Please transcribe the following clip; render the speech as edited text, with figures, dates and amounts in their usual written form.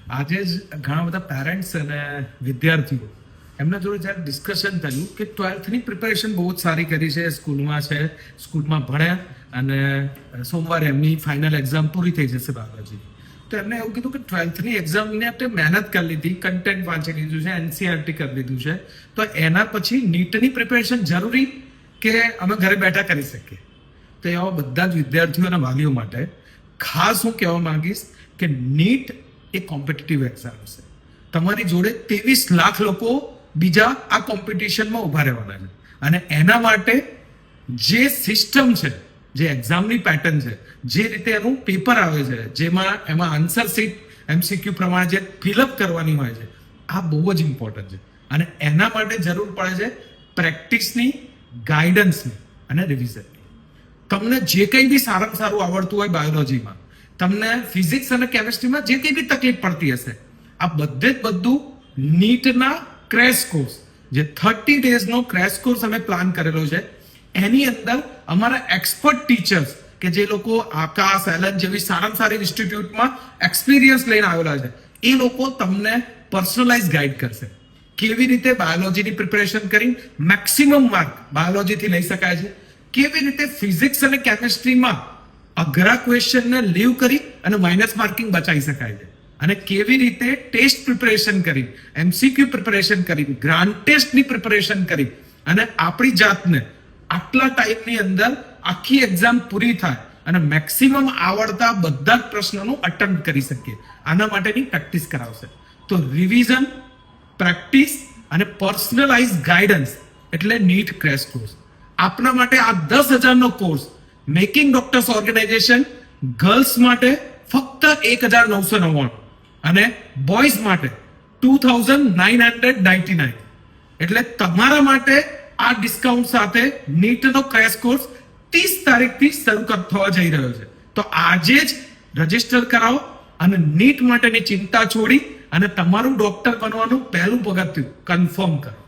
આજે જ ઘણા બધા પેરેન્ટ્સ અને વિદ્યાર્થીઓ એમના જોડે જ્યારે ડિસ્કશન થયું કે 12th પ્રિપેરેશન બહુ જ સારી કરી છે, સ્કૂલમાં ભણ્યા અને સોમવારે એમની ફાઇનલ એક્ઝામ પૂરી થઈ જશે બાયોલોજી. તો એમને એવું કીધું કે 12th એક્ઝામની આપણે મહેનત કરી લીધી, કન્ટેન્ટ વાંચી લીધું છે, એનસીઆરટી કરી લીધું છે, તો એના પછી નીટની પ્રિપેરેશન જરૂરી કે અમે ઘરે બેઠા કરી શકીએ? તો એવા બધા જ વિદ્યાર્થીઓ અને વાલીઓ માટે ખાસ હું કહેવા માંગીશ કે નીટ એ કોમ્પિટિટિવ એક્ઝામ છે. તમારી જોડે 23 લાખ લોકો બીજા આ કોમ્પિટિશનમાં ઉભા રહેવાના છે અને એના માટે જે સિસ્ટમ છે, જે એક્ઝામની પેટર્ન છે, જે રીતે એનું પેપર આવે છે, એમાં આન્સર શીટ એમસીક્યુ પ્રમાણે જે ફિલઅપ કરવાની હોય છે, આ બહુ જ ઇમ્પોર્ટન્ટ છે અને એના માટે જરૂર પડે છે પ્રેક્ટિસની, ગાઈડન્સની અને રિવિઝનની. તમને જે કંઈ બી સારામાં સારું આવડતું હોય બાયોલોજીમાં, તમને ફિઝિક્સ અને કેમિસ્ટ્રીમાં જે કંઈ બી તકલીફ પડતી હશે, આ બધું નીટના ક્રેશ કોર્સ, જે 30 ડેઝનો ક્રેશ કોર્સ અમે પ્લાન કરેલો છે, એની અંદર અમારા એક્સપર્ટ ટીચર્સ કે જે લોકો આકાશ, એલન જેવી સારામાં સારી ઇન્સ્ટિટ્યૂટમાં એક્સપિરિયન્સ લઈને આવેલા છે, એ લોકો તમને પર્સનલાઇઝ ગાઈડ કરશે. કેવી રીતે બાયોલોજીની પ્રિપેરેશન કરી મેક્સિમમ માર્ક બાયોલોજીથી લઈ શકાય છે, કેવી રીતે ફિઝિક્સ અને કેમિસ્ટ્રીમાં અઘરા ક્વેશ્ચનને લીવ કરી અને માઇનસ માર્કિંગ બચાવી શકાય છે, અને કેવી રીતે ટેસ્ટ પ્રિપેરેશન કરી, એમસીક્યુ પ્રિપેરેશન કરી, ગ્રાન્ડ ટેસ્ટની પ્રિપેરેશન કરી અને આપણી જાતને આટલા ટાઈમની અંદર આખી એક્ઝામ પૂરી થાય અને મેક્સિમમ આવડતા બધા જ પ્રશ્નોનું અટેમ્પ્ટ કરી શકીએ, આના માટેની પ્રેક્ટિસ કરાવશે. તો રિવિઝન, પ્રેક્ટિસ અને પર્સનલાઇઝ ગાઈડન્સ એટલે નીટ ક્રેશ કોર્સ. આપના માટે આ 10,000નો course making doctors organisation girls માટે ફક્ત 1,999 અને બોયઝ માટે 2,999. એટલે તમારા માટે આ ડિસ્કાઉન્ટ સાથે નીટનો ક્રેશ કોર્સ 30 તારીખથી શરૂ થવા જઈ રહ્યો છે. તો આજે જ રજીસ્ટર કરાવો અને નીટ માટેની ચિંતા છોડી અને તમારું ડોક્ટર બનવાનું પહેલું પગથિયું કન્ફર્મ કરો.